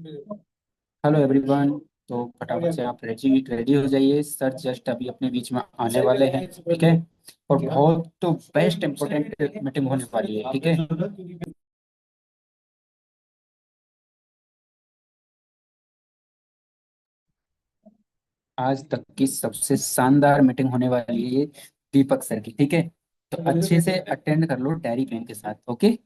Hello everyone. तो फटाफट से आप रेडी रेडी हो जाइए, सर जस्ट अभी अपने बीच में आने वाले हैं, ठीक है। और बहुत तो बेस्ट इम्पोर्टेंट मीटिंग होने वाली है, ठीक है। आज तक की सबसे शानदार मीटिंग होने वाली है ये दीपक सर की, ठीक है। तो अच्छे से अटेंड कर लो डायरी पेन के साथ, okay.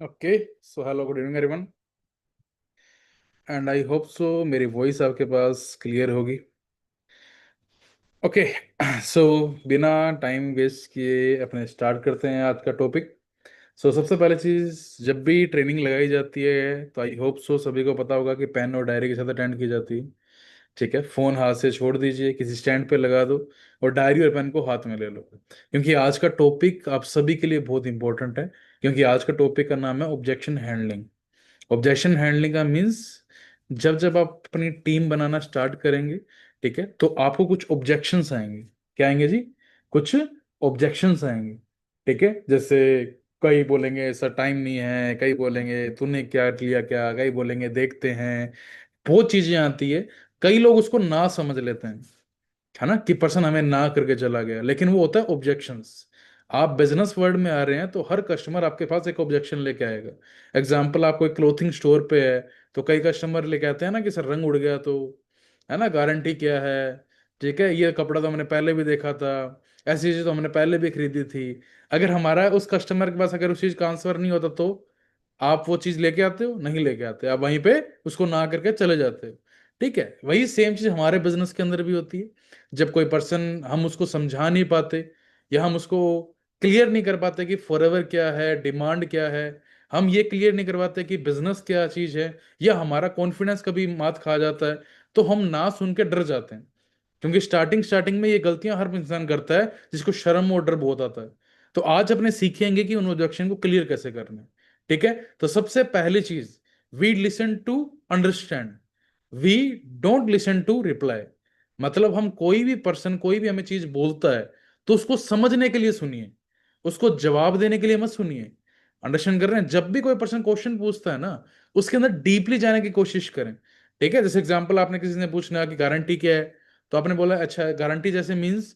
Okay, so hello, good evening everyone, and I hope so मेरी वॉइस आपके पास क्लियर होगी। ओके, सो बिना टाइम वेस्ट किए अपने स्टार्ट करते हैं आज का टॉपिक। सो सबसे पहले चीज़, जब भी ट्रेनिंग लगाई जाती है तो आई होप सो सभी को पता होगा कि पेन और डायरी के साथ अटेंड की जाती है। ठीक है, फोन हाथ से छोड़ दीजिए, किसी स्टैंड पे लगा दो और डायरी और पेन को हाथ में ले लो, क्योंकि आज का टॉपिक आप सभी के लिए बहुत इंपॉर्टेंट है। क्योंकि आज का टॉपिक का नाम है ऑब्जेक्शन हैंडलिंग। ऑब्जेक्शन हैंडलिंग का मीन्स, जब जब आप अपनी टीम बनाना स्टार्ट करेंगे, ठीक है, तो आपको कुछ ऑब्जेक्शंस आएंगे। क्या आएंगे जी? कुछ ऑब्जेक्शंस आएंगे। ठीक है, जैसे कई बोलेंगे सर टाइम नहीं है, कई बोलेंगे तूने क्या लिया क्या, कई बोलेंगे देखते हैं। बहुत चीजें आती है। कई लोग उसको ना समझ लेते हैं, है ना, कि पर्सन हमें ना करके चला गया, लेकिन वो होता है ऑब्जेक्शंस। आप बिजनेस वर्ल्ड में आ रहे हैं तो हर कस्टमर आपके पास एक ऑब्जेक्शन लेके आएगा। एग्जाम्पल, आप कोई क्लोथिंग स्टोर पे है तो कई कस्टमर लेके आते हैं ना कि सर रंग उड़ गया तो, है ना, गारंटी क्या है। ठीक है, ये कपड़ा तो हमने पहले भी देखा था, ऐसी चीज तो हमने पहले भी खरीदी थी। अगर हमारा उस कस्टमर के पास अगर उस चीज का आंसर नहीं होता तो आप वो चीज लेके आते हो? नहीं लेके आते, आप वहीं पे उसको ना करके चले जाते हो। ठीक है, वही सेम चीज हमारे बिजनेस के अंदर भी होती है। जब कोई पर्सन, हम उसको समझा नहीं पाते या हम उसको क्लियर नहीं कर पाते कि फॉरएवर क्या है, डिमांड क्या है, हम ये क्लियर नहीं करवाते कि बिजनेस क्या चीज है, या हमारा कॉन्फिडेंस कभी मात खा जाता है, तो हम ना सुन के डर जाते हैं। क्योंकि स्टार्टिंग स्टार्टिंग में ये गलतियां हर इंसान करता है जिसको शर्म और डर बहुत आता है। तो आज अपने सीखेंगे कि उन ऑब्जेक्शन को क्लियर कैसे करना है। ठीक है, तो सबसे पहली चीज, we listen to understand, we don't listen to reply. मतलब हम, कोई भी पर्सन कोई भी हमें चीज बोलता है तो उसको समझने के लिए सुनिए, उसको जवाब देने के लिए मत सुनिए। अंडरस्टैंड कर रहे हैं? जब भी कोई पर्सन क्वेश्चन पूछता है ना, उसके अंदर डीपली जाने की कोशिश करें। ठीक है, जैसे एग्जांपल, आपने किसी ने पूछना कि गारंटी क्या है, तो आपने बोला अच्छा गारंटी जैसे मींस,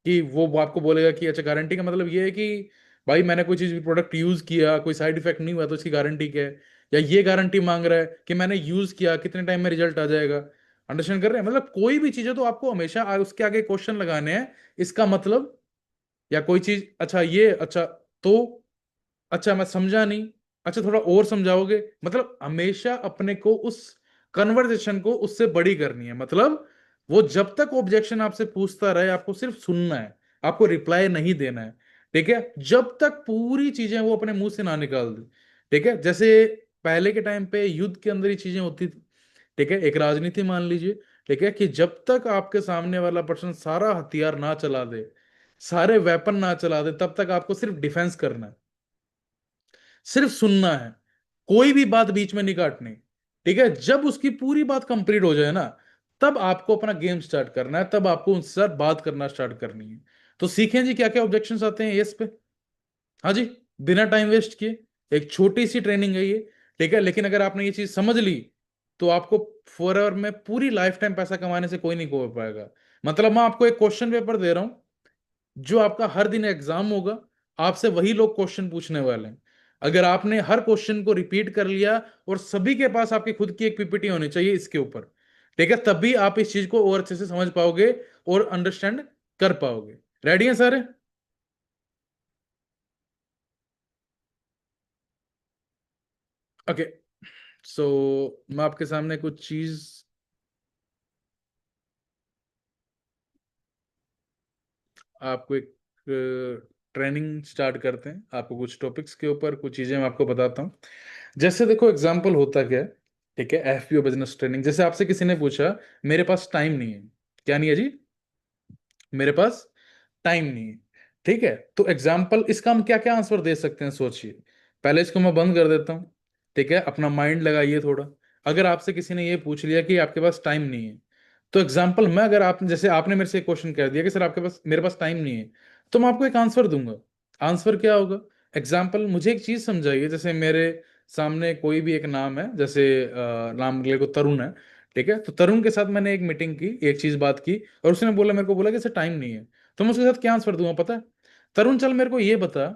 कि वो आपको बोलेगा कि अच्छा गारंटी का मतलब ये है कि भाई मैंने कोई चीज प्रोडक्ट यूज किया, कोई साइड इफेक्ट नहीं हुआ तो इसकी गारंटी क्या है। या ये गारंटी मांग रहा है कि मैंने यूज किया, कितने टाइम में रिजल्ट आ जाएगा। अंडरस्टैंड कर रहे हैं? मतलब कोई भी चीज है तो आपको हमेशा उसके आगे क्वेश्चन लगाने हैं, इसका मतलब। या कोई चीज, अच्छा ये, अच्छा तो, अच्छा मैं समझा नहीं, अच्छा थोड़ा और समझाओगे। मतलब हमेशा अपने को उस कन्वर्सेशन को उससे बड़ी करनी है। मतलब वो जब तक ऑब्जेक्शन आपसे पूछता रहे, आपको सिर्फ सुनना है, आपको रिप्लाई नहीं देना है। ठीक है, जब तक पूरी चीजें वो अपने मुंह से ना निकाल दे। ठीक है, जैसे पहले के टाइम पे युद्ध के अंदर ही चीजें होती थी। ठीक है, एक राजनीति मान लीजिए, ठीक है, कि जब तक आपके सामने वाला पर्सन सारा हथियार ना चला दे, सारे वेपन ना चला दे, तब तक आपको सिर्फ डिफेंस करना है, सिर्फ सुनना है, कोई भी बात बीच में नहीं काटनी। ठीक है, जब उसकी पूरी बात कंप्लीट हो जाए ना, तब आपको अपना गेम स्टार्ट करना है, तब आपको उनसे साथ बात करना स्टार्ट करनी है। तो सीखें जी क्या क्या ऑब्जेक्शंस आते हैं इस पे। हाँ जी, बिना टाइम वेस्ट किए, एक छोटी सी ट्रेनिंग है ये। ठीक है, लेकिन अगर आपने ये चीज समझ ली तो आपको फॉर एवर में पूरी लाइफ टाइम पैसा कमाने से कोई नहीं को पाएगा। मतलब मैं आपको एक क्वेश्चन पेपर दे रहा हूं, जो आपका हर दिन एग्जाम होगा, आपसे वही लोग क्वेश्चन पूछने वाले हैं। अगर आपने हर क्वेश्चन को रिपीट कर लिया, और सभी के पास आपकी खुद की एक पीपीटी होनी चाहिए इसके ऊपर, ठीक है, तभी आप इस चीज को और अच्छे से समझ पाओगे और अंडरस्टैंड कर पाओगे। रेडी है सारे? ओके, सो मैं आपके सामने कुछ चीज, आपको एक ट्रेनिंग स्टार्ट करते हैं, आपको कुछ टॉपिक्स के ऊपर कुछ चीजें मैं आपको बताता हूँ। जैसे देखो एग्जांपल होता क्या है, ठीक है, एफपीओ बिजनेस ट्रेनिंग, जैसे आपसे किसी ने पूछा मेरे पास टाइम नहीं है। क्या नहीं है जी? मेरे पास टाइम नहीं है। ठीक है, तो एग्जाम्पल इसका हम क्या क्या आंसर दे सकते हैं, सोचिए। पहले इसको मैं बंद कर देता हूँ। ठीक है, अपना माइंड लगाइए थोड़ा। अगर आपसे किसी ने ये पूछ लिया कि आपके पास टाइम नहीं है, तो एग्जाम्पल मैं, अगर आप, जैसे आपने मेरे से एक क्वेश्चन कह दिया कि सर आपके पास, मेरे पास टाइम नहीं है, तो मैं आपको एक आंसर दूंगा। आंसर क्या होगा? एग्जाम्पल, मुझे एक चीज समझाइए। जैसे मेरे सामने कोई भी एक नाम है, जैसे नाम ले को तरुण है। ठीक है, तो तरुण के साथ मैंने एक मीटिंग की, एक चीज बात की, और उसने बोला, मेरे को बोला कि सर टाइम नहीं है। तो मैं उसके साथ क्या आंसर दूंगा पता है? तरुण चल मेरे को ये बता,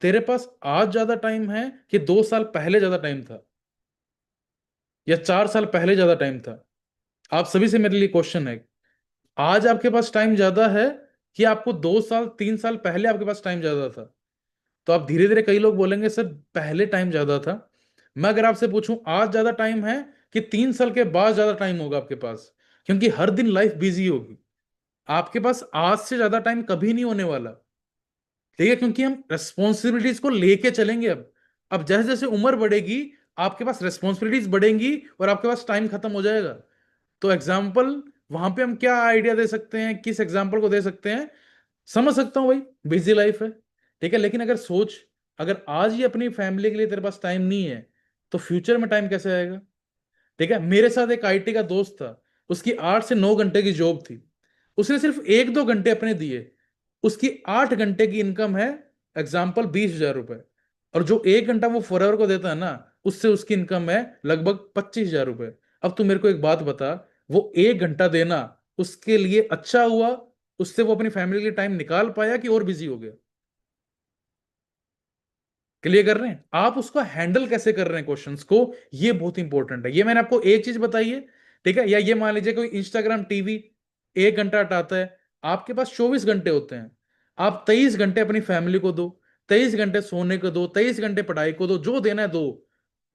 तेरे पास आज ज्यादा टाइम है कि 2 साल पहले ज्यादा टाइम था, या 4 साल पहले ज्यादा टाइम था? आप सभी से मेरे लिए क्वेश्चन है, आज आपके पास टाइम ज्यादा है कि आपको 2 साल 3 साल पहले आपके पास टाइम ज्यादा था? तो आप धीरे धीरे, कई लोग बोलेंगे सर पहले टाइम ज्यादा था। मैं अगर आपसे पूछूं आज ज्यादा टाइम है कि 3 साल के बाद ज्यादा टाइम होगा आपके पास, क्योंकि हर दिन लाइफ बिजी होगी, आपके पास आज से ज्यादा टाइम कभी नहीं होने वाला। ठीक है, क्योंकि हम रेस्पॉन्सिबिलिटीज को लेके चलेंगे। अब जैसे जैसे उम्र बढ़ेगी आपके पास रेस्पॉन्सिबिलिटीज बढ़ेंगी और आपके पास टाइम खत्म हो जाएगा। तो एग्जाम्पल वहां पे हम क्या आइडिया दे सकते हैं, किस एग्जाम्पल को दे सकते हैं? समझ सकता हूँ भाई, बिजी लाइफ है, ठीक है, लेकिन अगर सोच, अगर आज ही अपनी फैमिली के लिए तेरे पास टाइम नहीं है तो फ्यूचर में टाइम कैसे आएगा? ठीक है, मेरे साथ एक आईटी का दोस्त था, उसकी 8 से 9 घंटे की जॉब थी, उसने सिर्फ 1-2 घंटे अपने दिए, उसकी 8 घंटे की इनकम है एग्जाम्पल 20,000 रुपए, और जो 1 घंटा वो फॉरएवर को देता है ना, उससे उसकी इनकम है लगभग 25,000 रुपए। अब तू मेरे को एक बात बता, वो 1 घंटा देना उसके लिए अच्छा हुआ, उससे वो अपनी फैमिली के लिए टाइम निकाल पाया कि और बिजी हो गया? क्लियर कर रहे हैं आप उसको हैंडल कैसे कर रहे हैं क्वेश्चंस को, ये बहुत इंपॉर्टेंट है। ये मैंने आपको एक चीज बताई है, ठीक है, या ये मान लीजिए कोई इंस्टाग्राम टीवी 1 घंटा हटाता है, आपके पास 24 घंटे होते हैं, आप 23 घंटे अपनी फैमिली को दो, 23 घंटे सोने को दो, 23 घंटे पढ़ाई को दो, जो देना है दो,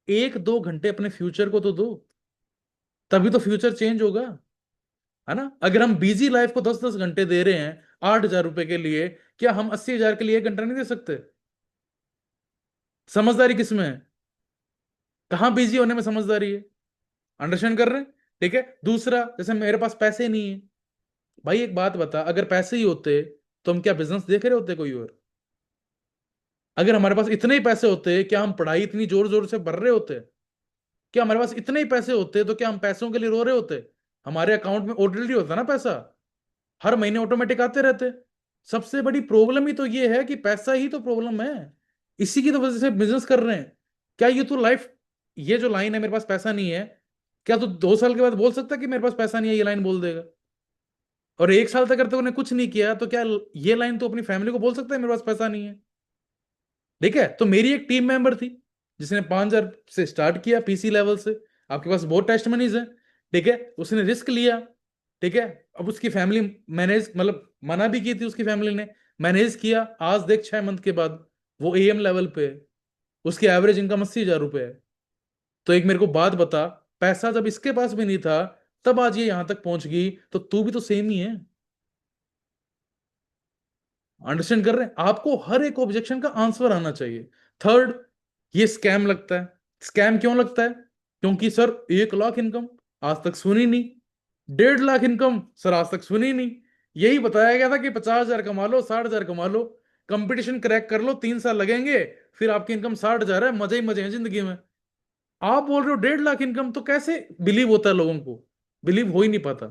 1-2 घंटे अपने फ्यूचर को तो दो, तभी तो फ्यूचर चेंज होगा, है ना? अगर हम बिजी लाइफ को 10-10 घंटे दे रहे हैं 8,000 रुपए के लिए, क्या हम 80,000 के लिए 1 घंटा नहीं दे सकते? समझदारी किसमें है? कहां बिजी होने में समझदारी है? अंडरस्टैंड कर रहे हैं? ठीक है, दूसरा, जैसे मेरे पास पैसे नहीं है, भाई एक बात बता, अगर पैसे ही होते तो हम क्या बिजनेस देख रहे होते कोई और? अगर हमारे पास इतने ही पैसे होते, क्या हम पढ़ाई इतनी जोर जोर से भर रहे होते? क्या हमारे पास इतने ही पैसे होते तो क्या हम पैसों के लिए रो रहे होते? हमारे अकाउंट में ऑलरेडी होता ना पैसा, हर महीने ऑटोमेटिक आते रहते। सबसे बड़ी प्रॉब्लम ही तो ये है कि पैसा ही तो प्रॉब्लम है, इसी की तो वजह से बिजनेस कर रहे हैं। क्या ये तो लाइफ, ये जो लाइन है मेरे पास पैसा नहीं है, क्या तू 2 साल के बाद बोल सकता है कि मेरे पास पैसा नहीं है, ये लाइन बोल देगा? और 1 साल तक अगर तूने कुछ नहीं किया तो क्या ये लाइन तो अपनी फैमिली को बोल सकता है मेरे पास पैसा नहीं है? ठीक है, तो मेरी एक टीम मेंबर थी जिसने 5,000 से स्टार्ट किया, पीसी लेवल से, आपके पास बहुत टेस्ट मनीज है, ठीक है, उसने रिस्क लिया, ठीक है, अब उसकी फैमिली मैनेज, मतलब मना भी की थी उसकी फैमिली ने, मैनेज किया, आज देख 6 मंथ के बाद वो एएम लेवल पे है, उसकी एवरेज इनकम 80,000 रुपए है। तो एक मेरे को बात बता, पैसा जब इसके पास भी नहीं था तब आज ये यहां तक पहुंच गई, तो तू भी तो सेम ही है। अंडरस्टैंड कर रहे हैं? आपको हर एक ऑब्जेक्शन का आंसर आना चाहिए। थर्ड, ये स्कैम लगता है। स्कैम क्यों लगता है? क्योंकि सर 1 लाख इनकम आज तक सुनी नहीं, 1.5 लाख इनकम सर आज तक सुनी नहीं, यही बताया गया था कि 50,000 कमा लो, 60,000 कमा लो, कंपटीशन क्रैक कर लो, 3 साल लगेंगे, फिर आपकी इनकम 60,000 है, मजे ही मजे हैं जिंदगी में। आप बोल रहे हो 1.5 लाख इनकम, तो कैसे बिलीव होता है लोगों को? बिलीव हो ही नहीं पाता।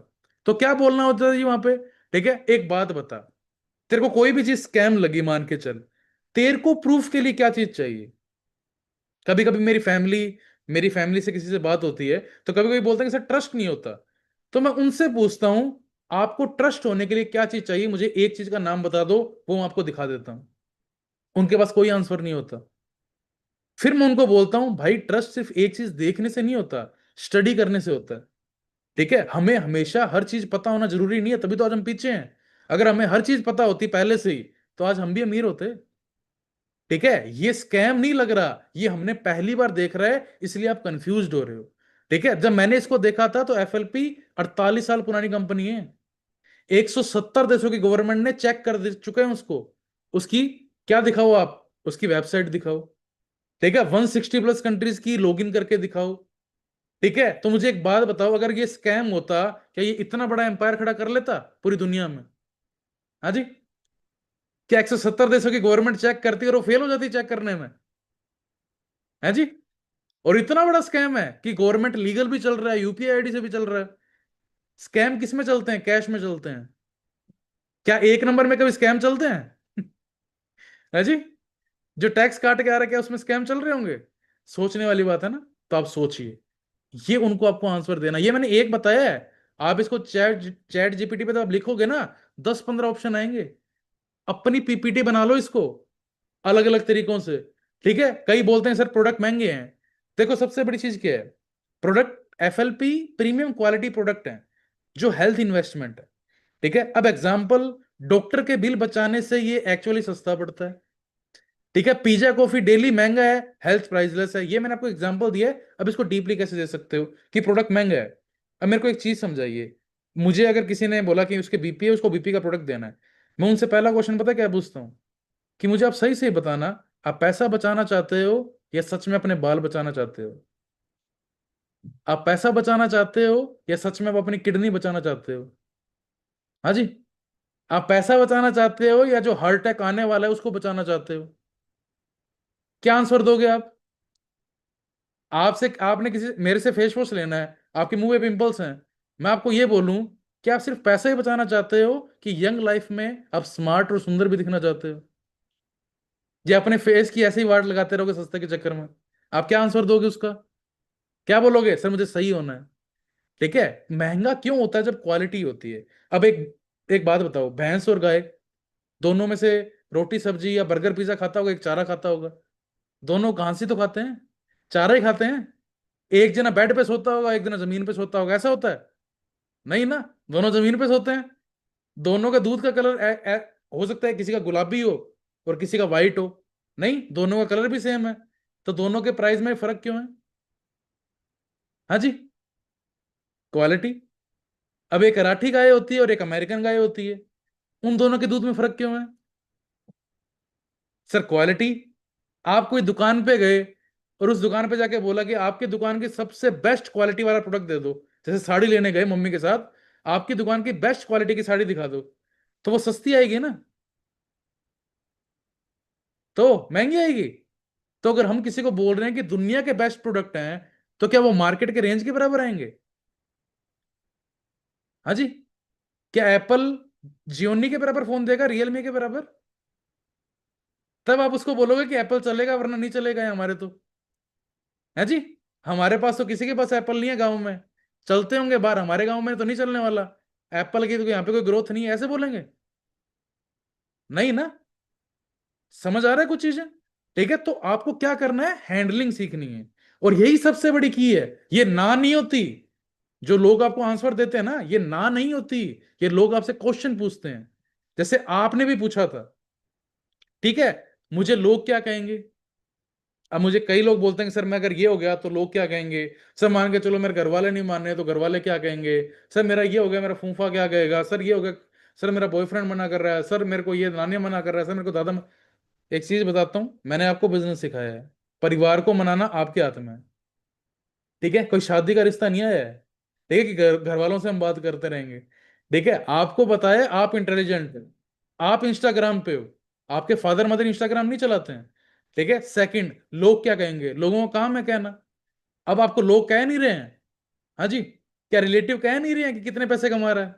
तो क्या बोलना होता है जी वहां पे? ठीक है, एक बात बता, तेरे को कोई भी चीज स्कैम लगी मान के चल, तेरे को प्रूफ के लिए क्या चीज चाहिए? कभी कभी मेरी फैमिली से किसी से बात होती है तो कभी कभी बोलते हैं कि सर ट्रस्ट नहीं होता, तो मैं उनसे पूछता हूं आपको ट्रस्ट होने के लिए क्या चीज चाहिए, मुझे एक चीज का नाम बता दो, वो मैं आपको दिखा देता हूं। उनके पास कोई आंसर नहीं होता। फिर मैं उनको बोलता हूं भाई ट्रस्ट सिर्फ एक चीज देखने से नहीं होता, स्टडी करने से होता है। ठीक है, हमें हमेशा हर चीज पता होना जरूरी नहीं है, तभी तो आज हम पीछे हैं। अगर हमें हर चीज पता होती पहले से ही तो आज हम भी अमीर होते। ठीक है, ये स्कैम नहीं लग रहा, ये हमने पहली बार देख रहा है, इसलिए आप कंफ्यूज हो रहे हो। ठीक है, जब मैंने इसको देखा था तो एफएलपी 48 साल पुरानी कंपनी है, 170 देशों की गवर्नमेंट ने चेक कर दे चुके हैं उसको। उसकी क्या दिखाओ आप, उसकी वेबसाइट दिखाओ, ठीक है, 160 प्लस कंट्रीज की लॉगिन करके दिखाओ। ठीक है, तो मुझे एक बात बताओ, अगर ये स्कैम होता क्या ये इतना बड़ा एम्पायर खड़ा कर लेता पूरी दुनिया में? हाँ जी, क्या 170 देशों की गवर्नमेंट चेक करती और वो फेल हो जाती चेक करने में? है जी? और इतना बड़ा स्कैम है कि गवर्नमेंट लीगल भी चल रहा है, यूपीआई आईडी से भी चल रहा है। स्कैम किस में चलते हैं? कैश में चलते हैं। क्या एक नंबर में कभी स्कैम चलते हैं? है जी? जो टैक्स काट के आ रहा है क्या उसमें स्कैम चल रहे होंगे? सोचने वाली बात है ना। तो आप सोचिए, ये उनको आपको आंसर देना, ये मैंने एक बताया है, आप इसको चैट चैट जीपीटी पे तो आप लिखोगे ना, 10-15 ऑप्शन आएंगे। अपनी पीपीटी बना लो इसको अलग अलग तरीकों से। ठीक है, कई बोलते हैं सर प्रोडक्ट महंगे हैं, देखो सबसे बड़ी चीज क्या है, product FLP premium quality product है जो हेल्थ इन्वेस्टमेंट है। ठीक है, अब एग्जांपल, डॉक्टर के बिल बचाने से ये एक्चुअली सस्ता पड़ता है। ठीक है, पिज्जा कॉफी डेली महंगा है, हेल्थ प्राइसलेस है, ये मैंने आपको एग्जांपल दिया है। अब इसको डीपली कैसे दे सकते हो कि प्रोडक्ट महंगा है। अब मेरे को एक चीज समझाइए, मुझे अगर किसी ने बोला कि उसके बीपी है, उसको बीपी का प्रोडक्ट देना है, मैं उनसे पहला क्वेश्चन पता है क्या पूछता हूँ कि मुझे आप सही से बताना, आप पैसा बचाना चाहते हो या सच में अपने बाल बचाना चाहते हो? आप पैसा बचाना चाहते हो या सच में आप अपनी किडनी बचाना चाहते हो? हाँ जी। आप पैसा बचाना चाहते हो या जो हार्ट अटैक आने वाला है उसको बचाना चाहते हो? क्या आंसर दोगे आप? आपसे आपने किसी मेरे से फेस वॉश लेना है, आपके मुंह पे पिंपल्स हैं, मैं आपको ये बोलूं कि आप सिर्फ पैसा ही बचाना चाहते हो कि यंग लाइफ में आप स्मार्ट और सुंदर भी दिखना चाहते हो, या अपने फेस की ऐसे ही वाट लगाते रहोगे सस्ते के चक्कर में? आप क्या आंसर दोगे उसका? क्या बोलोगे? सर मुझे सही होना है। ठीक है, महंगा क्यों होता है जब क्वालिटी होती है? अब एक एक बात बताओ, भैंस और गाय दोनों में से रोटी सब्जी या बर्गर पिज्जा खाता होगा, एक चारा खाता होगा? दोनों घास ही तो खाते हैं, चारा ही खाते हैं। एक जना बेड पे सोता होगा, एक जना जमीन पे सोता होगा, ऐसा होता है? नहीं ना, दोनों जमीन पे सोते हैं। दोनों का दूध का कलर हो सकता है किसी का गुलाबी हो और किसी का वाइट हो, नहीं दोनों का कलर भी सेम है, तो दोनों के प्राइस में फर्क क्यों है? हाँ जी, क्वालिटी। अब एक कराठी गाय होती है और एक अमेरिकन गाय होती है, उन दोनों के दूध में फर्क क्यों है? Sir quality. आप कोई दुकान पे गए और उस दुकान पे जाके बोला कि आपकी दुकान की सबसे बेस्ट क्वालिटी वाला प्रोडक्ट दे दो, जैसे साड़ी लेने गए मम्मी के साथ, आपकी दुकान की बेस्ट क्वालिटी की साड़ी दिखा दो, तो वो सस्ती आएगी ना, तो महंगी आएगी। तो अगर हम किसी को बोल रहे हैं कि दुनिया के बेस्ट प्रोडक्ट हैं, तो क्या वो मार्केट के रेंज के बराबर आएंगे? हाँ जी। क्या एप्पल जियोनी के बराबर फोन देगा, रियलमी के बराबर? तब आप उसको बोलोगे कि एप्पल चलेगा, वरना नहीं चलेगा हमारे तो। है जी। हमारे पास तो किसी के पास एप्पल नहीं है गांव में, चलते होंगे बाहर, हमारे गांव में तो नहीं चलने वाला। एप्पल की तो यहाँ पे कोई ग्रोथ नहीं है, ऐसे बोलेंगे? नहीं ना। समझ आ रहा है कुछ चीजें? ठीक है, तो आपको क्या करना है, हैंडलिंग सीखनी है। और यही सबसे बड़ी की है, ये ना नहीं होती। जो लोग आपको आंसर देते हैं ना, ये ना नहीं होती, ये लोग आपसे क्वेश्चन पूछते हैं, जैसे आपने भी पूछा था। ठीक है, मुझे लोग क्या कहेंगे? अब मुझे कई लोग बोलते हैं कि सर मैं अगर ये हो गया तो लोग क्या कहेंगे? सर मान के चलो मेरे घर वाले नहीं मान रहे तो घर वाले क्या कहेंगे? सर मेरा ये हो गया, मेरा फूफा क्या कहेगा? सर ये हो गया, सर मेरा बॉयफ्रेंड मना कर रहा है, सर मेरे को ये नानी मना कर रहा है, सर मेरे को दादा एक चीज बताता हूँ, मैंने आपको बिजनेस सिखाया है, परिवार को मनाना आपके हाथ में है। ठीक है, कोई शादी का रिश्ता नहीं आया है। ठीक है कि घर वालों से हम बात करते रहेंगे। ठीक है, आपको बताया आप इंटेलिजेंट है, आप इंस्टाग्राम पे हो, आपके फादर मदर इंस्टाग्राम नहीं चलाते हैं। ठीक है, सेकंड, लोग क्या कहेंगे? लोगों का काम है कहना। अब आपको लोग कह नहीं रहे हैं? हाँ जी। क्या रिलेटिव कह नहीं रहे हैं कि कितने पैसे कमा रहा है,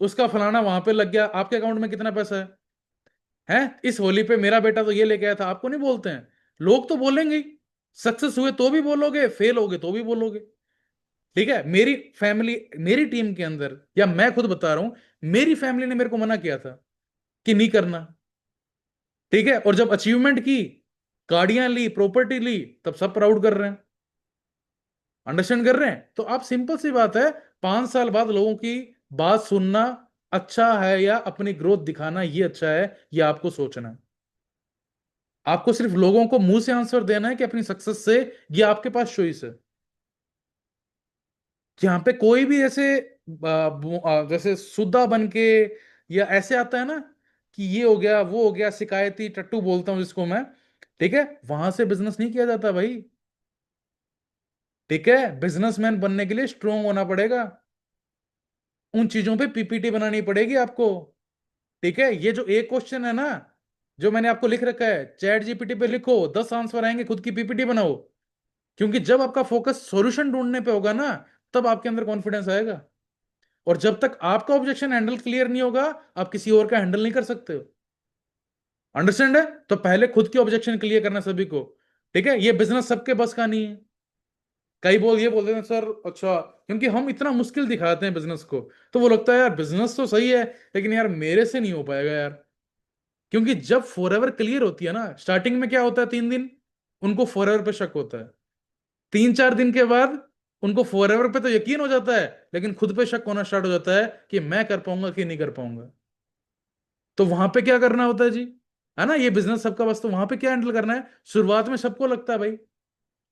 उसका फलाना वहां पे लग गया, आपके अकाउंट में कितना पैसा है? इस होली पे मेरा बेटा तो ये लेके आया था, आपको नहीं बोलते हैं? लोग तो बोलेंगे ही। सक्सेस हुए तो भी बोलोगे, फेल हो गए तो भी बोलोगे। ठीक है, मेरी फैमिली, मेरी टीम के अंदर, या मैं खुद बता रहा हूं, मेरी फैमिली ने मेरे को मना किया था कि नहीं करना। ठीक है, और जब अचीवमेंट की, गाड़ियां ली, प्रॉपर्टी ली, तब सब प्राउड कर रहे हैं। अंडरस्टैंड कर रहे हैं? तो आप, सिंपल सी बात है, 5 साल बाद लोगों की बात सुनना अच्छा है या अपनी ग्रोथ दिखाना ये अच्छा है, ये आपको सोचना है। आपको सिर्फ लोगों को मुंह से आंसर देना है कि अपनी सक्सेस से, ये आपके पास चॉइस है। यहाँ पे कोई भी ऐसे जैसे सुद्धा बन के या ऐसे आता है ना कि ये हो गया वो हो गया, शिकायती टट्टू बोलता हूं जिसको मैं। ठीक है, वहां से बिजनेस नहीं किया जाता भाई। ठीक है, बिजनेसमैन बनने के लिए स्ट्रोंग होना पड़ेगा, उन चीजों पे पीपीटी बनानी पड़ेगी आपको। ठीक है, ये जो एक क्वेश्चन है ना, जो मैंने आपको लिख रखा है, चैट जीपीटी पे लिखो, 10 आंसर आएंगे, खुद की पीपीटी बनाओ। क्योंकि जब आपका फोकस सॉल्यूशन ढूंढने पे होगा ना, तब आपके अंदर कॉन्फिडेंस आएगा। और जब तक आपका ऑब्जेक्शन हैंडल क्लियर नहीं होगा, आप किसी और का हैंडल नहीं कर सकते हो। अंडरस्टैंड है? तो पहले खुद की ऑब्जेक्शन क्लियर करना सभी को। ठीक है, ये बिजनेस सबके बस का नहीं है। कई ये बोलते हैं सर अच्छा, क्योंकि हम इतना मुश्किल दिखाते हैं बिजनेस को, तो वो लगता है यार बिजनेस तो सही है, लेकिन यार मेरे से नहीं हो पाएगा यार। क्योंकि जब फॉरएवर क्लियर होती है ना, स्टार्टिंग में क्या होता है, 3 दिन उनको फॉरएवर पे शक होता है, 3-4 दिन के बाद उनको फॉरएवर पे तो यकीन हो जाता है, लेकिन खुद पे शक होना स्टार्ट हो जाता है कि मैं कर पाऊंगा कि नहीं कर पाऊंगा। तो वहां पे क्या करना होता है जी? है ना, ये बिजनेस सबका, बस तो वहां पे क्या हैंडल करना है, शुरुआत में सबको लगता है भाई,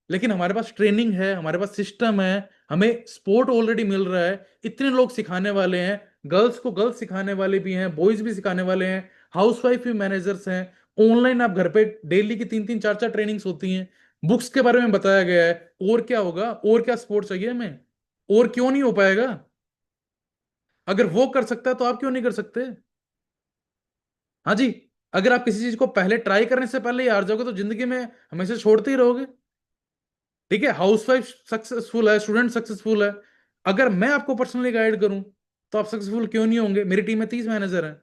लेकिन हमारे पास ट्रेनिंग है, हमारे पास सिस्टम है, हमें स्पोर्ट ऑलरेडी मिल रहा है, इतने लोग सिखाने वाले हैं, गर्ल्स को गर्ल्स सिखाने वाले भी हैं, बॉयज भी सिखाने वाले हैं, हाउसवाइफ भी मैनेजर्स हैं, ऑनलाइन आप घर पे डेली की 3-3 4-4 ट्रेनिंग्स होती हैं, बुक्स के बारे में बताया गया है। और क्या होगा, और क्या सपोर्ट चाहिए हमें, और क्यों नहीं हो पाएगा? अगर वो कर सकता है तो आप क्यों नहीं कर सकते? हाँ जी। अगर आप किसी चीज को पहले ट्राई करने से पहले ही हार जाओगे तो जिंदगी में हमेशा छोड़ते ही रहोगे। ठीक है, हाउसवाइफ सक्सेसफुल है, स्टूडेंट सक्सेसफुल है, अगर मैं आपको पर्सनली गाइड करूं तो आप सक्सेसफुल क्यों नहीं होंगे? मेरी टीम में 30 मैनेजर हैं,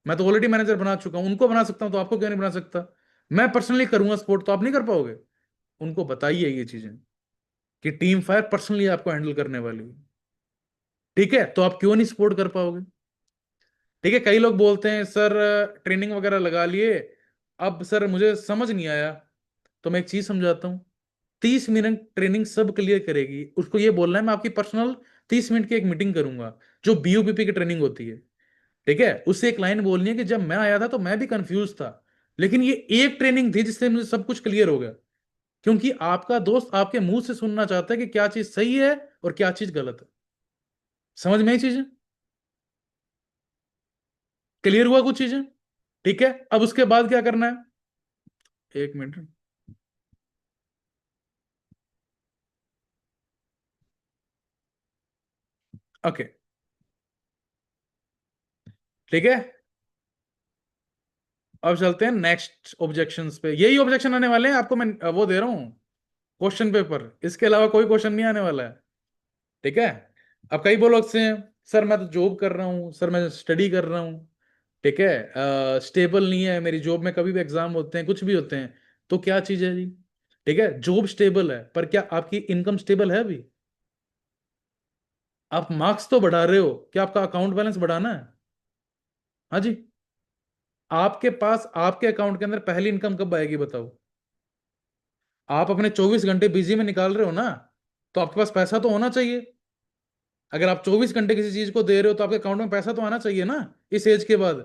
मैं तो ऑलरेडी मैनेजर बना चुका हूं, उनको बना सकता हूं तो आपको क्यों नहीं बना सकता? मैं पर्सनली करूंगा सपोर्ट तो आप नहीं कर पाओगे? उनको बताइए ये चीजें कि टीम फायर पर्सनली आपको हैंडल करने वाली है। ठीक है, तो आप क्यों नहीं सपोर्ट कर पाओगे? ठीक है, कई लोग बोलते हैं सर ट्रेनिंग वगैरह लगा लिए, अब सर मुझे समझ नहीं आया, तो मैं एक चीज समझाता हूँ। 30 मिनट ट्रेनिंग सब क्लियर करेगी, उसको ये बोलना है मैं आपकी पर्सनल 30 मिनट की एक मीटिंग करूंगा, जो बीयूपीपी की ट्रेनिंग होती है। ठीक है, उससे एक लाइन बोलनी है कि जब मैं आया था तो मैं भी कंफ्यूज था, लेकिन ये एक ट्रेनिंग थी जिससे मुझे सब कुछ क्लियर हो गया। क्योंकि आपका दोस्त आपके मुंह से सुनना चाहता है कि क्या चीज सही है और क्या चीज गलत है। समझ में आई चीजें? क्लियर हुआ कुछ चीजें? ठीक है, अब उसके बाद क्या करना है? एक मिनट। ओके, ठीक है, अब चलते हैं नेक्स्ट ऑब्जेक्शंस पे। यही ऑब्जेक्शन आने वाले हैं आपको, मैं वो दे रहा हूँ क्वेश्चन पेपर, इसके अलावा कोई क्वेश्चन नहीं आने वाला है। ठीक है, अब कई बोल सकते हैं सर मैं तो जॉब कर रहा हूँ, सर मैं स्टडी कर रहा हूँ, ठीक है, स्टेबल नहीं है मेरी जॉब में, कभी भी एग्जाम होते हैं, कुछ भी होते हैं, तो क्या चीज है जी? ठीक है, जॉब स्टेबल है, पर क्या आपकी इनकम स्टेबल है अभी? आप मार्क्स तो बढ़ा रहे हो, क्या आपका अकाउंट बैलेंस बढ़ाना है? हाँ जी। आपके पास आपके अकाउंट के अंदर पहली इनकम कब आएगी बताओ? आप अपने 24 घंटे बिजी में निकाल रहे हो ना, तो आपके पास पैसा तो होना चाहिए। अगर आप 24 घंटे किसी चीज को दे रहे हो तो आपके अकाउंट में पैसा तो आना चाहिए ना, इस एज के बाद।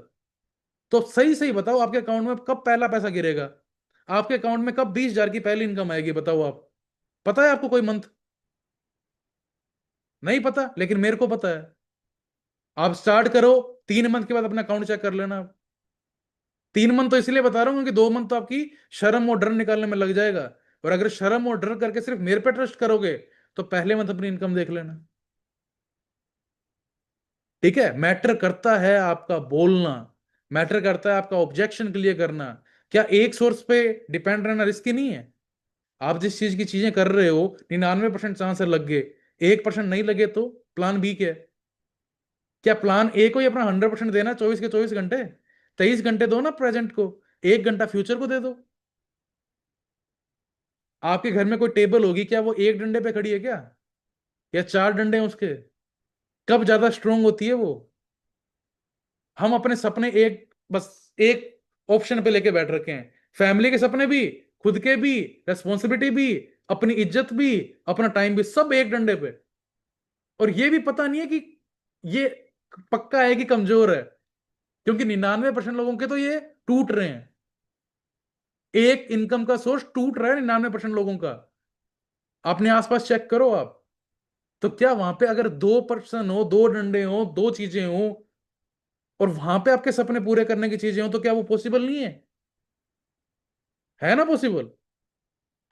तो सही सही बताओ, आपके अकाउंट में कब पहला पैसा गिरेगा? आपके अकाउंट में कब 20,000 की पहली इनकम आएगी बताओ आप? पता है आपको कोई मंथ? नहीं पता, लेकिन मेरे को पता है। आप स्टार्ट करो, 3 मंथ के बाद अपना अकाउंट चेक कर लेना आप। 3 मंथ तो इसलिए बता रहा हूँ क्योंकि 2 मंथ तो आपकी शर्म और डर निकालने में लग जाएगा। और अगर शर्म और डर करके सिर्फ मेरे पे ट्रस्ट करोगे तो पहले मंथ अपनी इनकम देख लेना। ठीक है, मैटर करता है आपका बोलना, मैटर करता है आपका ऑब्जेक्शन क्लियर करना। क्या एक सोर्स पे डिपेंड रहना रिस्की नहीं है? आप जिस चीज की चीजें कर रहे हो 99% चांस है लग गए, 1% नहीं लगे तो प्लान बी क्या है? क्या प्लान ए को ही अपना 100% देना 24 के 24 घंटे? 23 घंटे दो ना प्रेजेंट को, 1 घंटा फ्यूचर को दे दो। आपके घर में कोई टेबल होगी, क्या वो एक डंडे पे खड़ी है क्या, या 4 डंडे हैं उसके? कब ज्यादा स्ट्रोंग होती है वो? हम अपने सपने एक, बस एक ऑप्शन पे लेके बैठ रखे हैं, फैमिली के सपने भी, खुद के भी, रेस्पॉन्सिबिलिटी भी, अपनी इज्जत भी, अपना टाइम भी, सब एक डंडे पे। और ये भी पता नहीं है कि ये पक्का है कि कमजोर है, क्योंकि 99% लोगों के तो ये टूट रहे हैं। एक इनकम का सोर्स टूट रहा है 99% लोगों का। अपने आसपास चेक करो आप। तो क्या वहां पे अगर 2 पर्सन हो, 2 डंडे हो, 2 चीजें हो, और वहां पे आपके सपने पूरे करने की चीजें हो, तो क्या वो पॉसिबल नहीं है? है ना पॉसिबल?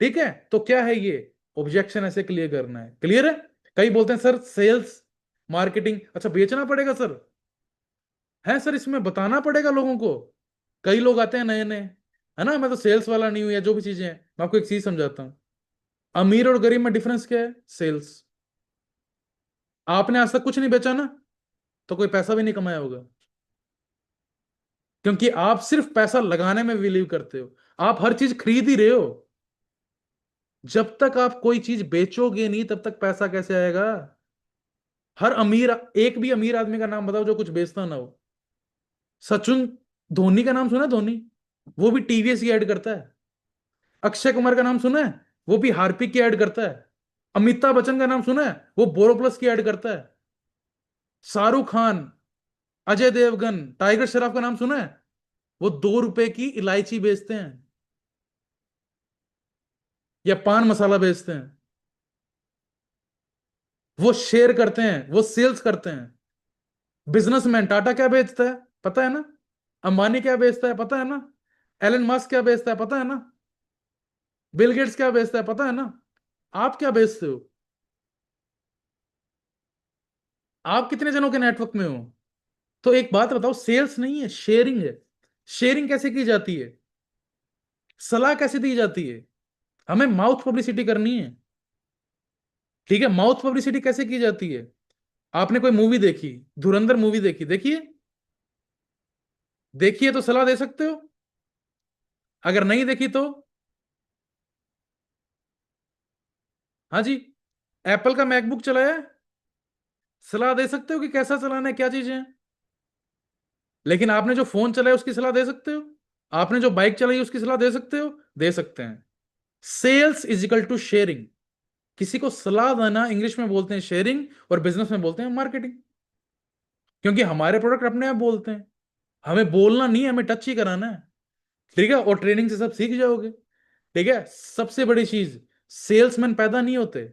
ठीक है, तो क्या है ये ऑब्जेक्शन, ऐसे क्लियर करना है। क्लियर है? कई बोलते हैं सर सेल्स मार्केटिंग, अच्छा बेचना पड़ेगा सर? है सर, इसमें बताना पड़ेगा लोगों को। कई लोग आते हैं नए नए, है ना, मैं तो सेल्स वाला नहीं हूं, या जो भी चीजें हैं, मैं आपको एक चीज समझाता हूँ। अमीर और गरीब में डिफरेंस क्या है? सेल्स। आपने आज तक कुछ नहीं बेचा ना, तो कोई पैसा भी नहीं कमाया होगा, क्योंकि आप सिर्फ पैसा लगाने में बिलीव करते हो। आप हर चीज खरीद ही रहे हो। जब तक आप कोई चीज बेचोगे नहीं तब तक पैसा कैसे आएगा? हर अमीर, एक भी अमीर आदमी का नाम बताओ जो कुछ बेचता ना हो। सचिन, धोनी का नाम सुना है? धोनी, वो भी टीवीएस की ऐड करता है। अक्षय कुमार का नाम सुना है? वो भी हार्पिक की ऐड करता है। अमिताभ बच्चन का नाम सुना है? वो बोरोप्लस की ऐड करता है। शाहरुख खान, अजय देवगन, टाइगर श्रॉफ का नाम सुना है? वो 2 रुपए की इलायची बेचते हैं या पान मसाला बेचते हैं। वो शेयर करते हैं, वो सेल्स करते हैं। बिजनेसमैन टाटा क्या बेचता है पता है ना? अंबानी क्या बेचता है पता है ना? एलन मस्क क्या बेचता है पता है ना? बिल गेट्स क्या बेचता है पता है ना? आप क्या बेचते हो? आप कितने जनों के नेटवर्क में हो? तो एक बात बताओ, सेल्स नहीं है, शेयरिंग है। शेयरिंग कैसे की जाती है? सलाह कैसे दी जाती है? हमें माउथ पब्लिसिटी करनी है। ठीक है, माउथ पब्लिसिटी कैसे की जाती है? आपने कोई मूवी देखी, धुरंधर मूवी देखी, देखिए, देखिए तो सलाह दे सकते हो। अगर नहीं देखी तो? हाँ जी। एप्पल का मैकबुक चलाया है, सलाह दे सकते हो कि कैसा चलाना है, क्या चीजें हैं। लेकिन आपने जो फोन चलाया उसकी सलाह दे सकते हो? आपने जो बाइक चलाई उसकी सलाह दे सकते हो? दे सकते हैं। Sales is equal to sharing. किसी को सलाह देना इंग्लिश में बोलते हैं शेयरिंग, और बिजनेस में बोलते हैं मार्केटिंग। क्योंकि हमारे प्रोडक्ट अपने आप बोलते हैं, हमें बोलना नहीं है, हमें टच ही कराना है। ठीक है, और ट्रेनिंग से सब सीख जाओगे। ठीक है, सबसे बड़ी चीज, सेल्समैन पैदा नहीं होते,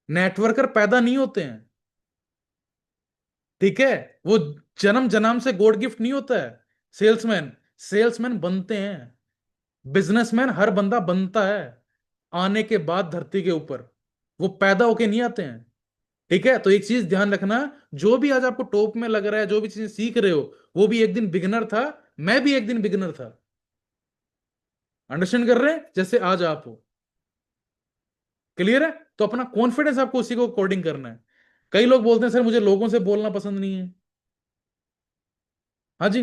नेटवर्कर पैदा नहीं होते हैं। ठीक है, वो जन्म जन्म से गॉड गिफ्ट नहीं होता है सेल्समैन। सेल्समैन बनते हैं, बिजनेसमैन हर बंदा बनता है आने के बाद धरती के ऊपर, वो पैदा होके नहीं आते हैं। ठीक है, तो एक चीज ध्यान रखना, जो भी आज आपको टॉप में लग रहा है, जो भी चीजें सीख रहे हो, वो भी एक दिन बिगनर था। मैं भी एक दिन बिगनर था। अंडरस्टैंड कर रहे हैं? जैसे आज आप हो। क्लियर है? तो अपना कॉन्फिडेंस आपको उसी को कोडिंग करना है। कई लोग बोलते हैं सर मुझे लोगों से बोलना पसंद नहीं है। हाँ जी,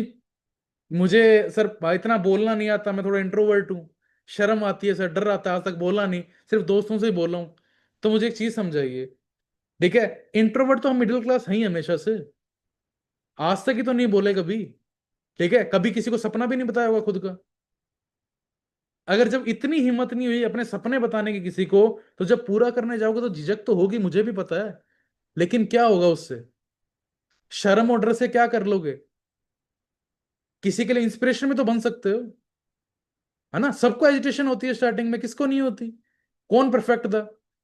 मुझे सर इतना बोलना नहीं आता, मैं थोड़ा इंट्रोवर्ट हूँ, शर्म आती है सर, डर आता है, आज तक बोला नहीं, सिर्फ दोस्तों से ही बोला हूँ। तो मुझे एक चीज समझाइए। ठीक है, इंट्रोवर्ट तो हम मिडिल क्लास हैं ही हमेशा से, आज तक ही तो नहीं बोले कभी। ठीक है, कभी किसी को सपना भी नहीं बताया होगा खुद का। अगर जब इतनी हिम्मत नहीं हुई अपने सपने बताने की किसी को, तो जब पूरा करने जाओगे तो झिझक तो होगी, मुझे भी पता है। लेकिन क्या होगा उससे? शर्म और डर से क्या कर लोगे? किसी के लिए इंस्पिरेशन भी तो बन सकते हो, है ना? सबको एजिटेशन होती है स्टार्टिंग में, किसको नहीं होती? कौन परफेक्ट था?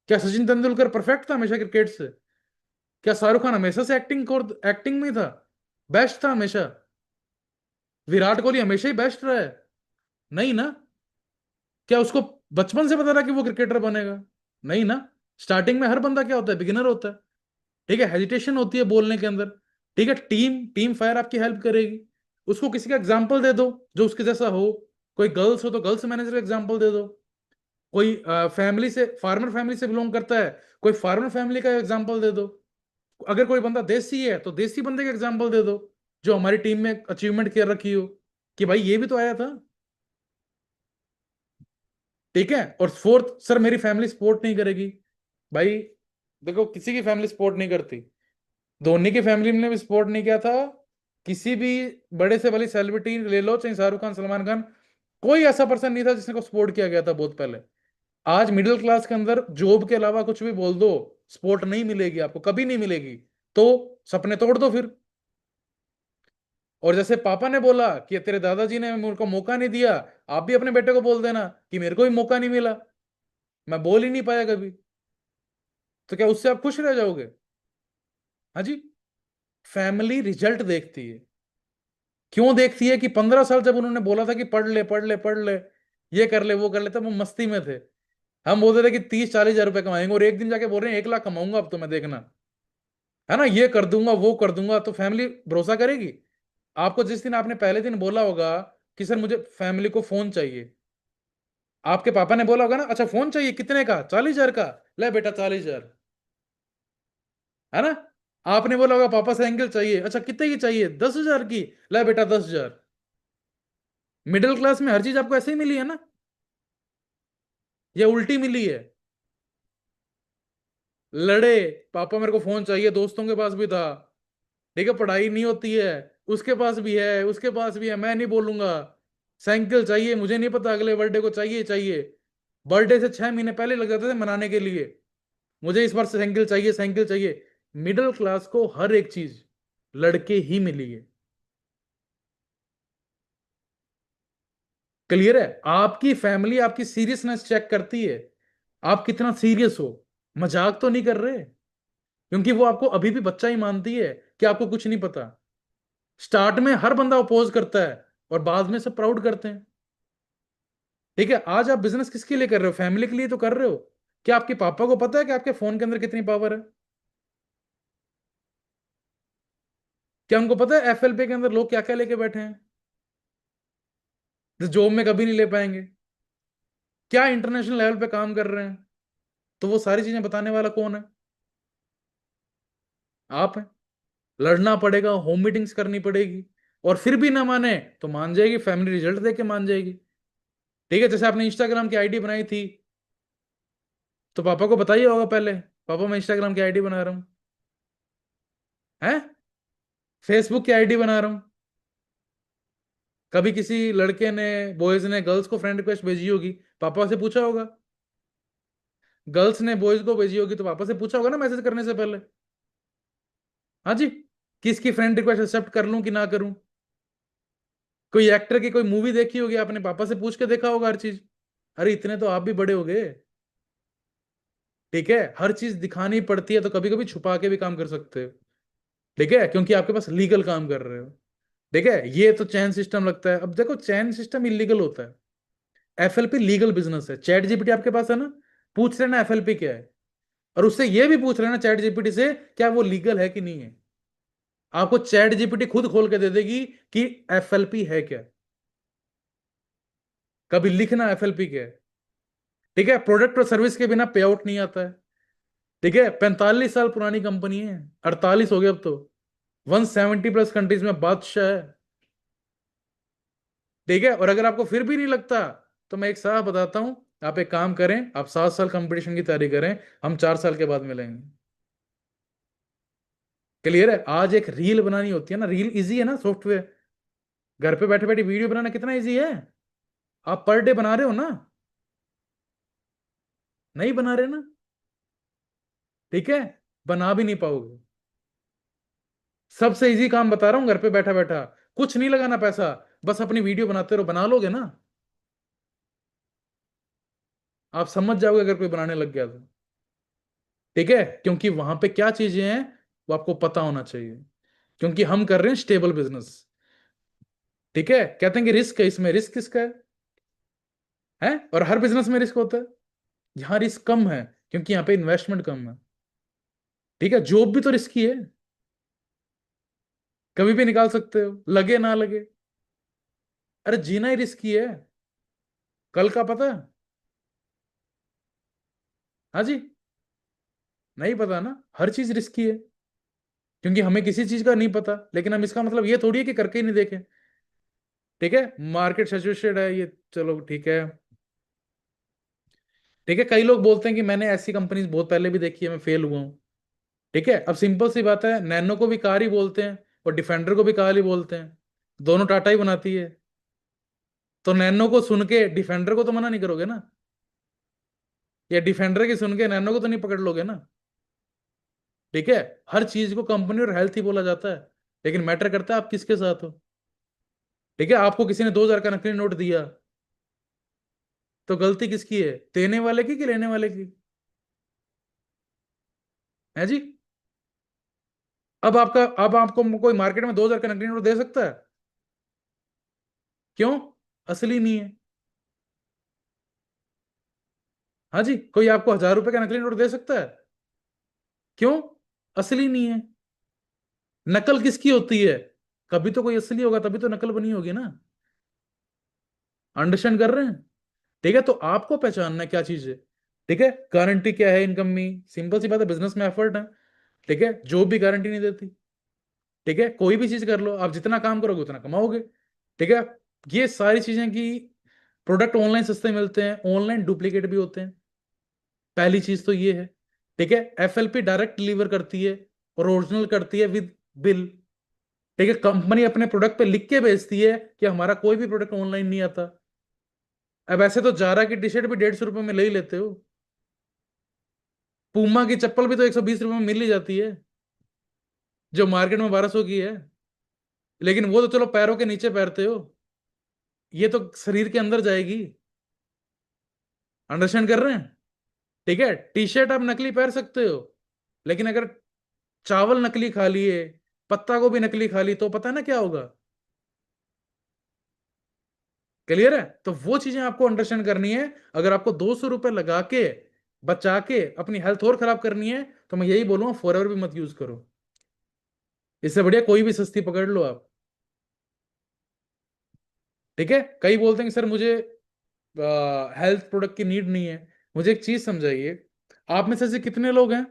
क्या सचिन तेंदुलकर परफेक्ट था हमेशा क्रिकेट से? क्या शाहरुख खान हमेशा से एक्टिंग में था, बेस्ट था हमेशा? विराट कोहली हमेशा ही बेस्ट रहा है? नहीं ना। क्या उसको बचपन से पता था कि वो क्रिकेटर बनेगा? नहीं ना। स्टार्टिंग में हर बंदा क्या होता है, बिगिनर होता है। ठीक है, हेजिटेशन होती है बोलने के अंदर। ठीक है, टीम टीम फायर आपकी हेल्प करेगी। उसको किसी का एग्जाम्पल दे दो जो उसके जैसा हो। कोई गर्ल्स हो तो गर्ल्स मैनेजर का एग्जाम्पल दे दो। कोई फैमिली से, फार्मर फैमिली से बिलोंग करता है, कोई फार्मर फैमिली का एग्जाम्पल दे दो। अगर कोई बंदा देसी है तो देसी बंदे का एग्जाम्पल दे दो, जो हमारी टीम में अचीवमेंट कर रखी हो, कि भाई ये भी तो आया था। ठीक है, और फोर्थ, सर मेरी फैमिली सपोर्ट नहीं करेगी। भाई देखो, किसी की फैमिली सपोर्ट नहीं करती। धोनी की फैमिली ने भी सपोर्ट नहीं किया था। किसी भी बड़े से बड़ी सेलिब्रिटी ले लो, चाहे शाहरुख खान, सलमान खान, कोई ऐसा पर्सन नहीं था जिसने को सपोर्ट किया गया था बहुत पहले। आज मिडिल क्लास के अंदर जॉब के अलावा कुछ भी बोल दो, सपोर्ट नहीं मिलेगी आपको, कभी नहीं मिलेगी। तो सपने तोड़ दो फिर। और जैसे पापा ने बोला कि तेरे दादाजी ने मेरे को मौका नहीं दिया, आप भी अपने बेटे को बोल देना कि मेरे को भी मौका नहीं मिला, मैं बोल ही नहीं पाया कभी। तो क्या उससे आप खुश रह जाओगे? हाँ जी। फैमिली रिजल्ट देखती है। क्यों देखती है? कि 15 साल जब उन्होंने बोला था कि पढ़ ले पढ़ ले पढ़ ले, ये कर ले वो कर ले, तब वो मस्ती में थे। हम बोलते थे कि 30-40 हजार रुपए कमाएंगे, और एक दिन जाके बोल रहे हैं 1 लाख कमाऊंगा अब तो मैं, देखना, है ना, ये कर दूंगा वो कर दूंगा। तो फैमिली भरोसा करेगी? आपको जिस दिन आपने पहले दिन बोला होगा कि सर मुझे फैमिली को फोन चाहिए, आपके पापा ने बोला होगा ना, अच्छा फोन चाहिए कितने का? 40 हजार का, ले बेटा 40 हजार, है ना? आपने बोला होगा पापा साइकिल चाहिए, अच्छा कितने की चाहिए? 10 हजार की, ले बेटा 10 हजार। मिडिल क्लास में हर चीज आपको ऐसे ही मिली है ना, या उल्टी मिली है? लड़े, पापा मेरे को फोन चाहिए, दोस्तों के पास भी था। ठीक है, पढ़ाई नहीं होती है, उसके पास भी है, उसके पास भी है, मैं नहीं बोलूंगा। साइकिल चाहिए, मुझे नहीं पता, अगले बर्थडे को चाहिए चाहिए। बर्थडे से 6 महीने पहले लग जाते थे मनाने के लिए, मुझे इस बार साइकिल चाहिए साइकिल चाहिए। मिडिल क्लास को हर एक चीज लड़के ही मिली है। क्लियर है? आपकी फैमिली आपकी सीरियसनेस चेक करती है, आप कितना सीरियस हो, मजाक तो नहीं कर रहे, क्योंकि वो आपको अभी भी बच्चा ही मानती है कि आपको कुछ नहीं पता। स्टार्ट में हर बंदा अपोज करता है और बाद में सब प्राउड करते हैं। ठीक है, आज आप बिजनेस किसके लिए कर रहे हो? फैमिली के लिए तो कर रहे हो। क्या आपके पापा को पता है कि आपके फोन के अंदर कितनी पावर है? क्या उनको पता है एफएलपी के अंदर लोग क्या क्या लेके बैठे हैं जो जॉब में कभी नहीं ले पाएंगे? क्या इंटरनेशनल लेवल पे काम कर रहे हैं? तो वो सारी चीजें बताने वाला कौन है? आप हैं। लड़ना पड़ेगा, होम मीटिंग्स करनी पड़ेगी, और फिर भी ना माने तो मान जाएगी, फैमिली रिजल्ट देके मान जाएगी। ठीक है, जैसे आपने इंस्टाग्राम की आईडी बनाई थी, तो पापा को बताइए होगा पहले, पापा मैं इंस्टाग्राम की आईडी बना रहा हूँ, हैं, फेसबुक की आईडी बना रहा हूँ। कभी किसी लड़के ने, बॉयज ने गर्ल्स को फ्रेंड रिक्वेस्ट भेजी होगी, पापा से पूछा होगा। गर्ल्स ने बॉयज को भेजी होगी तो पापा से पूछा होगा ना मैसेज करने से पहले। हाँ जी, किसकी फ्रेंड रिक्वेस्ट एक्सेप्ट कर लूं कि ना करूं। कोई एक्टर की कोई मूवी देखी होगी आपने, पापा से पूछ के देखा होगा हर चीज। अरे इतने तो आप भी बड़े हो गए। ठीक है, हर चीज दिखानी पड़ती है तो कभी कभी छुपा के भी काम कर सकते हो। ठीक है, क्योंकि आपके पास लीगल काम कर रहे हो। ठीक है, ये तो चैन सिस्टम लगता है। अब देखो, चैन सिस्टम इलीगल होता है, एफएलपी लीगल बिजनेस है। चैट जीपीटी आपके पास है ना, पूछ लेना एफएलपी क्या है, और उससे ये भी पूछ लेना चैट जीपीटी से क्या वो लीगल है कि नहीं है। आपको चैट जीपीटी खुद खोल के दे देगी कि एफएलपी है क्या। कभी लिखना एफएलपी क्या है। ठीक है, प्रोडक्ट और सर्विस के बिना पे आउट नहीं आता है। ठीक है, 45 साल पुरानी कंपनी है, 48 हो गए अब तो, 170 प्लस कंट्रीज में बादशाह है। ठीक है, और अगर आपको फिर भी नहीं लगता तो मैं एक साफ बताता हूं, आप एक काम करें, आप 7 साल कंपटीशन की तैयारी करें, हम 4 साल के बाद मिलेंगे। क्लियर है? आज एक रील बनानी होती है ना, रील इजी है ना सॉफ्टवेयर, घर पे बैठे बैठे वीडियो बनाना कितना इजी है। आप पर डे बना रहे हो ना? नहीं बना रहे ना? ठीक है, बना भी नहीं पाओगे। सबसे इजी काम बता रहा हूं, घर पे बैठा बैठा, कुछ नहीं लगाना पैसा, बस अपनी वीडियो बनाते रहो, बना लोगे ना? आप समझ जाओगे अगर कोई बनाने लग गया तो। ठीक है, क्योंकि वहां पे क्या चीजें हैं वो आपको पता होना चाहिए, क्योंकि हम कर रहे हैं स्टेबल बिजनेस। ठीक है, कहते हैं कि रिस्क है, इसमें रिस्क किसका है? और हर बिजनेस में रिस्क होता है। यहाँ रिस्क कम है क्योंकि यहाँ पे इन्वेस्टमेंट कम है। ठीक है, जॉब भी तो रिस्की है, कभी भी निकाल सकते हो, लगे ना लगे। अरे जीना ही रिस्की है, कल का पता है? हाँ जी, नहीं पता ना, हर चीज रिस्की है, क्योंकि हमें किसी चीज का नहीं पता, लेकिन हम इसका मतलब ये थोड़ी है कि करके ही नहीं देखें। ठीक है, मार्केट सैचुरेटेड है ये, चलो ठीक है। ठीक है, कई लोग बोलते हैं कि मैंने ऐसी कंपनीज बहुत पहले भी देखी है, मैं फेल हुआ हूं। ठीक है, अब सिंपल सी बात है, नैनो को भी कार ही बोलते हैं और डिफेंडर को भी कार ही बोलते हैं, दोनों टाटा ही बनाती है। तो नैनो को सुन के डिफेंडर को तो मना नहीं करोगे ना, या डिफेंडर की सुन के नैनो को तो नहीं पकड़ लोगे ना। ठीक है, हर चीज को कंपनी और हेल्थ ही बोला जाता है, लेकिन मैटर करता है आप किसके साथ हो। ठीक है, आपको किसी ने 2,000 का नकली नोट दिया, तो गलती किसकी है, देने वाले की कि लेने वाले की? है जी। अब आपको कोई मार्केट में 2,000 का नकली नोट दे सकता है? क्यों? असली नहीं है। हाँ जी, कोई आपको 1,000 रुपए का नकली नोट दे सकता है? क्यों? असली नहीं है। नकल किसकी होती है? कभी तो कोई असली होगा, तभी तो नकल बनी होगी ना। अंडरस्टैंड कर रहे हैं? ठीक है, तो आपको पहचानना है क्या चीज है। ठीक है, गारंटी क्या है इनकम में, सिंपल सी बात है, बिजनेस में एफर्ट है। ठीक है, जॉब भी गारंटी नहीं देती। ठीक है, कोई भी चीज कर लो, आप जितना काम करोगे उतना कमाओगे। ठीक है, ये सारी चीजें की प्रोडक्ट ऑनलाइन सस्ते मिलते हैं, ऑनलाइन डुप्लीकेट भी होते हैं, पहली चीज तो ये है। ठीक है, एफएलपी डायरेक्ट डिलीवर करती है और ओरिजिनल करती है विद बिल। ठीक है, कंपनी अपने प्रोडक्ट पे लिख के भेजती है कि हमारा कोई भी प्रोडक्ट ऑनलाइन नहीं आता। अब ऐसे तो जारा की टी शर्ट भी 150 रुपए में ले ही लेते हो, पूमा की चप्पल भी तो 120 रुपए में मिल ही जाती है, जो मार्केट में 1,200 की है। लेकिन वो तो चलो पैरों के नीचे पहनते हो, ये तो शरीर के अंदर जाएगी। अंडरस्टैंड कर रहे हैं? ठीक है, टी शर्ट आप नकली पहन सकते हो, लेकिन अगर चावल नकली खा लिए, पत्ता गोभी नकली खा ली, तो पता है ना क्या होगा। क्लियर है? तो वो चीजें आपको अंडरस्टैंड करनी है। अगर आपको 200 रुपए लगा के बचा के अपनी हेल्थ और खराब करनी है, तो मैं यही बोलूंगा फॉरएवर भी मत यूज करो। इससे बढ़िया कोई भी सस्ती पकड़ लो आप। ठीक है, कई बोलते हैं कि सर मुझे हेल्थ प्रोडक्ट की नीड नहीं है। मुझे एक चीज समझाइए, आप में से ऐसे कितने लोग हैं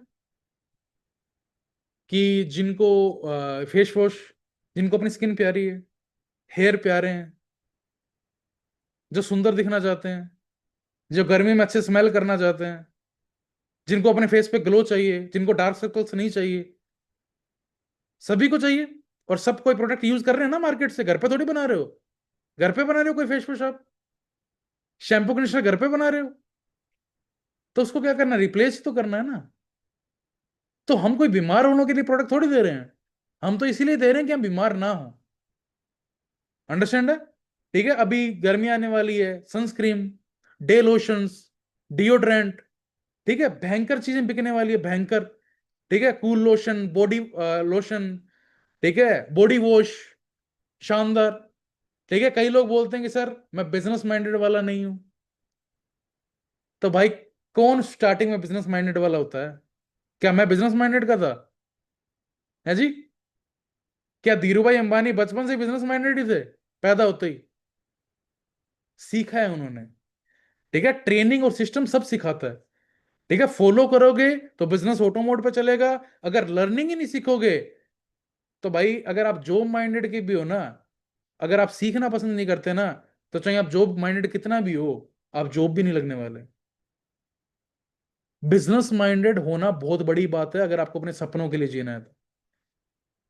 कि जिनको फेस वॉश, जिनको अपनी स्किन प्यारी है, हेयर प्यारे हैं, जो सुंदर दिखना चाहते हैं, जो गर्मी में अच्छे स्मेल करना चाहते हैं, जिनको अपने फेस पे ग्लो चाहिए, जिनको डार्क सर्कल्स नहीं चाहिए, सभी को चाहिए। और सब कोई प्रोडक्ट यूज कर रहे हैं ना मार्केट से, घर पे थोड़ी बना रहे हो। घर पे बना रहे हो कोई फेस वॉश आप, शैम्पू कंडीशनर घर पे बना रहे हो, तो उसको क्या करना, रिप्लेस तो करना है ना। तो हम कोई बीमार होने के लिए प्रोडक्ट थोड़ी दे रहे हैं, हम तो इसीलिए दे रहे हैं कि हम बीमार ना हो। अंडरस्टैंड है? ठीक है, अभी गर्मी आने वाली है, सनस्क्रीन, डे लोशंस, डिओड्रेंट, ठीक है, भयंकर चीजें बिकने वाली है, भयंकर। ठीक है, कूल लोशन, बॉडी लोशन, ठीक है, बॉडी वॉश, शानदार। ठीक है, कई लोग बोलते हैं कि सर मैं बिजनेस माइंडेड वाला नहीं हूं। तो भाई, कौन स्टार्टिंग में बिजनेस माइंडेड वाला होता है? क्या मैं बिजनेस माइंडेड का था? है जी? क्या धीरू भाई अंबानी बचपन से बिजनेस माइंडेड ही थे, पैदा होते ही? सीखा है उन्होंने। ठीक है, ट्रेनिंग और सिस्टम सब सिखाता है। ठीक है, फॉलो करोगे तो बिजनेस ऑटो मोड पे चलेगा। अगर लर्निंग ही नहीं सीखोगे, तो भाई अगर आप जॉब माइंडेड के भी हो ना, अगर आप सीखना पसंद नहीं करते ना, तो चाहे आप जॉब माइंडेड कितना भी हो, आप जॉब भी नहीं लगने वाले। बिजनेस माइंडेड होना बहुत बड़ी बात है अगर आपको अपने सपनों के लिए जीना है तो।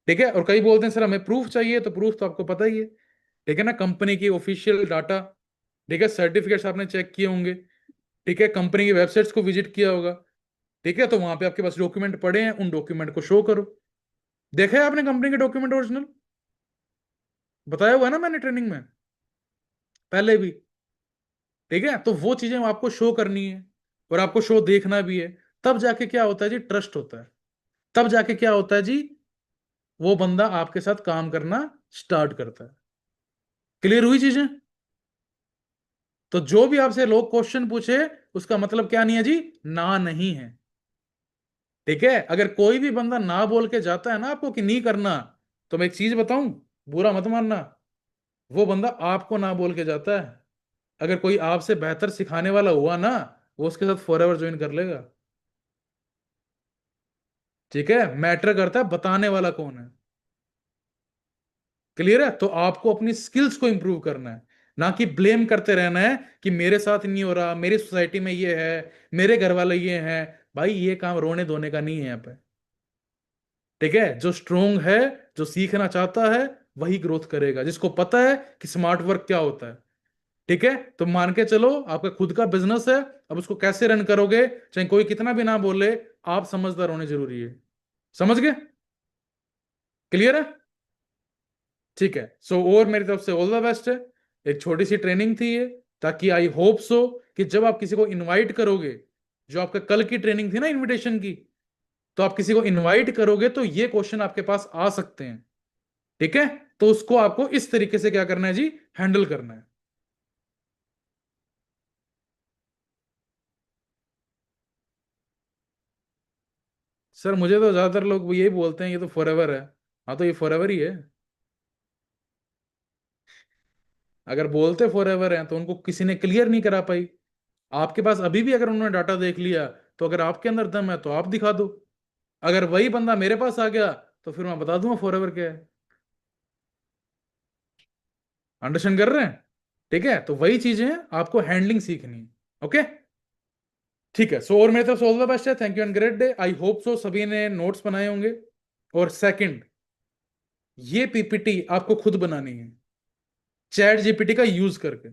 ठीक है, और कई बोलते हैं सर हमें प्रूफ चाहिए, तो प्रूफ तो आपको पता ही है। ठीक है ना, कंपनी की ऑफिशियल डाटा, ठीक है, सर्टिफिकेट्स आपने चेक किए होंगे, ठीक है, कंपनी की वेबसाइट्स को विजिट किया होगा। ठीक है, तो वहां पे आपके पास डॉक्यूमेंट पड़े हैं, उन डॉक्यूमेंट को शो करो। देखा है आपने कंपनी के डॉक्यूमेंट ओरिजिनल? बताया हुआ है ना मैंने ट्रेनिंग में पहले भी। ठीक है, तो वो चीजें आपको शो करनी है, और आपको शो देखना भी है। तब जाके क्या होता है जी, ट्रस्ट होता है। तब जाके क्या होता है जी, वो बंदा आपके साथ काम करना स्टार्ट करता है। क्लियर हुई चीजें? तो जो भी आपसे लोग क्वेश्चन पूछे, उसका मतलब क्या नहीं है जी, ना नहीं है। ठीक है, अगर कोई भी बंदा ना बोल के जाता है ना आपको कि नहीं करना, तो मैं एक चीज बताऊं, बुरा मत मानना, वो बंदा आपको ना बोल के जाता है। अगर कोई आपसे बेहतर सिखाने वाला हुआ ना, वो उसके साथ फॉरएवर ज्वाइन कर लेगा। ठीक है, मैटर करता है बताने वाला कौन है। क्लियर है? तो आपको अपनी स्किल्स को इंप्रूव करना है, ना कि ब्लेम करते रहना है कि मेरे साथ नहीं हो रहा, मेरी सोसाइटी में ये है, मेरे घर वाले ये हैं। भाई ये काम रोने धोने का नहीं है यहाँ पे। ठीक है, जो स्ट्रोंग है, जो सीखना चाहता है, वही ग्रोथ करेगा, जिसको पता है कि स्मार्ट वर्क क्या होता है। ठीक है, तो मान के चलो आपका खुद का बिजनेस है, अब उसको कैसे रन करोगे, चाहे कोई कितना भी ना बोले, आप समझदार होने जरूरी है। समझ गए? क्लियर है? ठीक है, सो और मेरी तरफ से ऑल द बेस्ट है। एक छोटी सी ट्रेनिंग थी ये, ताकि आई होप सो कि जब आप किसी को इनवाइट करोगे, जो आपका कल की ट्रेनिंग थी ना इनविटेशन की, तो आप किसी को इनवाइट करोगे तो ये क्वेश्चन आपके पास आ सकते हैं। ठीक है, तो उसको आपको इस तरीके से क्या करना है जी, हैंडल करना है। सर मुझे तो ज्यादातर लोग यही बोलते हैं ये तो फॉरएवर है। हाँ, तो ये फॉरएवर ही है। अगर बोलते फॉरएवर हैं तो उनको किसी ने क्लियर नहीं करा पाई। आपके पास अभी भी अगर उन्होंने डाटा देख लिया, तो अगर आपके अंदर दम है तो आप दिखा दो। अगर वही बंदा मेरे पास आ गया, तो फिर मैं बता दूंगा फॉरएवर क्या है। अंडरस्टैंड कर रहे हैं? ठीक है, तो वही चीजें हैं, आपको हैंडलिंग सीखनी है। ओके, ठीक है, सो और मेरी तरफ से ऑल द बेस्ट है, thank you and great day. I hope so सभी ने नोट्स बनाए होंगे। और सेकंड, ये पीपीटी आपको खुद बनानी है, चैट जीपीटी का यूज करके।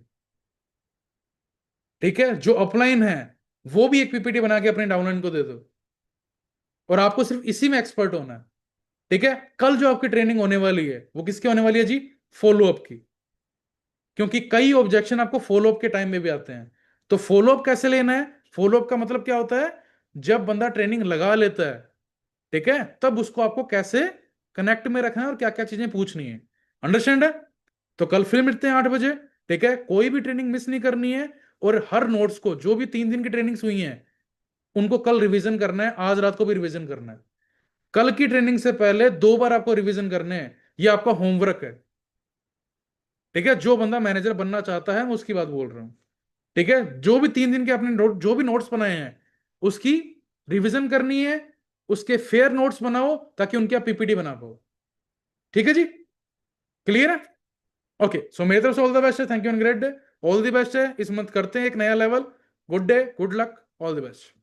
ठीक है, जो अपलाइन है वो भी एक पीपीटी बना के अपने डाउनलाइन को दे दो, और आपको सिर्फ इसी में एक्सपर्ट होना है। ठीक है, कल जो आपकी ट्रेनिंग होने वाली है वो किसकी होने वाली है जी, फॉलो अप की। क्योंकि कई ऑब्जेक्शन आपको फॉलो अप के टाइम में भी आते हैं। तो फॉलो अप कैसे लेना है? फॉलो अप का मतलब क्या होता है? जब बंदा ट्रेनिंग लगा लेता है, ठीक है, तब उसको आपको कैसे कनेक्ट में रखना है और क्या क्या चीजें पूछनी है। अंडरस्टैंड है? तो कल फिर मिलते हैं 8 बजे, ठीक है। कोई भी ट्रेनिंग मिस नहीं करनी है, और हर नोट्स को, जो भी 3 दिन की ट्रेनिंग्स हुई हैं, उनको कल रिवीजन करना है, आज रात को भी रिवीजन करना है। कल की ट्रेनिंग से पहले 2 बार आपको रिवीजन करने हैं, ये आपका होमवर्क है, ठीक है। जो बंदा मैनेजर बनना चाहता है, मैं उसकी बात बोल रहा हूं, ठीक है। जो भी 3 दिन के अपने नोट, जो भी नोट्स बनाए हैं, उसकी रिवीजन करनी है। उसके फेयर नोट्स बनाओ ताकि उनकी आप पीपीटी बना पाओ, ठीक है जी। क्लियर है? ओके, सो मेरी तरफ से ऑल द बेस्ट है, thank you and great day. All the best है, इस मंथ करते हैं एक नया level. Good day, good luck, all the best.